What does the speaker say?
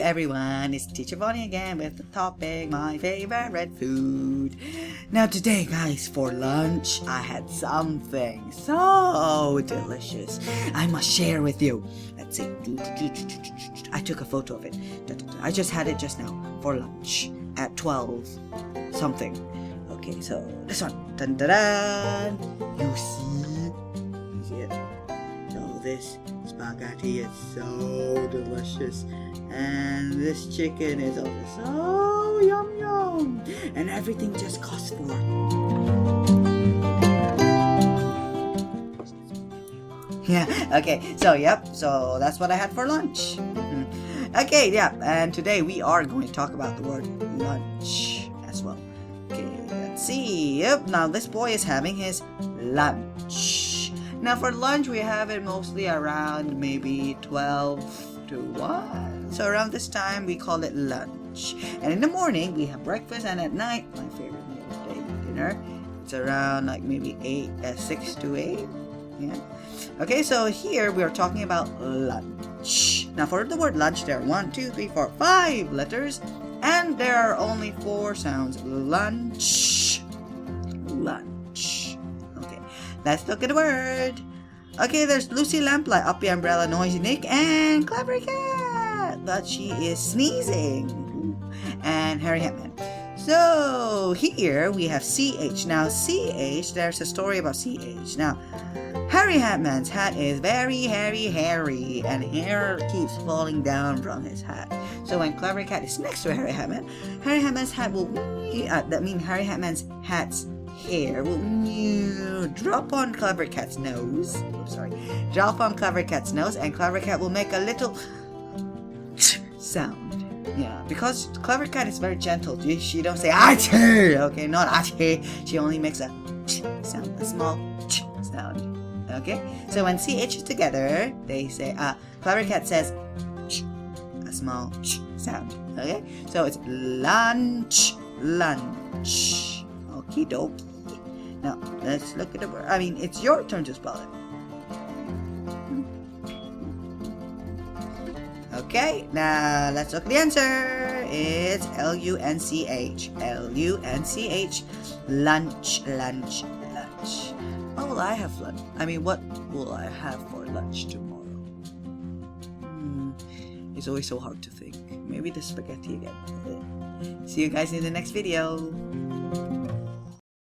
everyone, it's Teacher Bonnie again with the topic, my favorite food. Now today guys, for lunch, I had something so delicious I must share with you. Let's see. I took a photo of it. I just had it just now for lunch at 12 something. Okay, so this one. Dun, dun, dun. You see it? So this spaghetti is so delicious, and this chicken is also so yum, and everything just costs $4. Yeah, okay, so that's what I had for lunch. Okay, and today we are going to talk about the word lunch as well. Okay, let's see. Now this boy is having his lunch. Now for lunch, we have it mostly around maybe 12 to 1. So around this time, we call it lunch. And in the morning, we have breakfast, and at night, my favorite meal of the day, dinner, it's around like maybe 6 to 8. Yeah. Okay, so here we are talking about lunch. Now for the word lunch, there are 1, 2, 3, 4, 5 letters, and there are only 4 sounds. Lunch. Lunch. Okay, let's look at the word. Okay, there's Lucy Lamplight, Uppy Umbrella, Noisy Nick, and Clever Cat. But she is sneezing. And Harry Hatman. So here we have CH. Now CH, there's a story about CH. Now Harry Hatman's hat is very hairy, and hair keeps falling down from his hat. So when Clever Cat is next to Harry Hatman's hat will that means Harry Hatman's hat's hair will drop on Clever Cat's nose. Drop on Clever Cat's nose, and Clever Cat will make a little sound. Yeah, because Clever Cat is very gentle. She don't say achoo. Okay, not achoo. She only makes a sound, a small sound. Okay, so when CH is together, they say Clever Cat says a small sound. Okay, so it's lunch. Okie dokie. Now let's look at the word. I mean, it's your turn to spell it. Okay, now let's look at the answer. It's L-U-N-C-H. L-U-N-C-H. Lunch. What will I have lunch? I mean, what will I have for lunch tomorrow? It's always so hard to think. Maybe the spaghetti again. See you guys in the next video.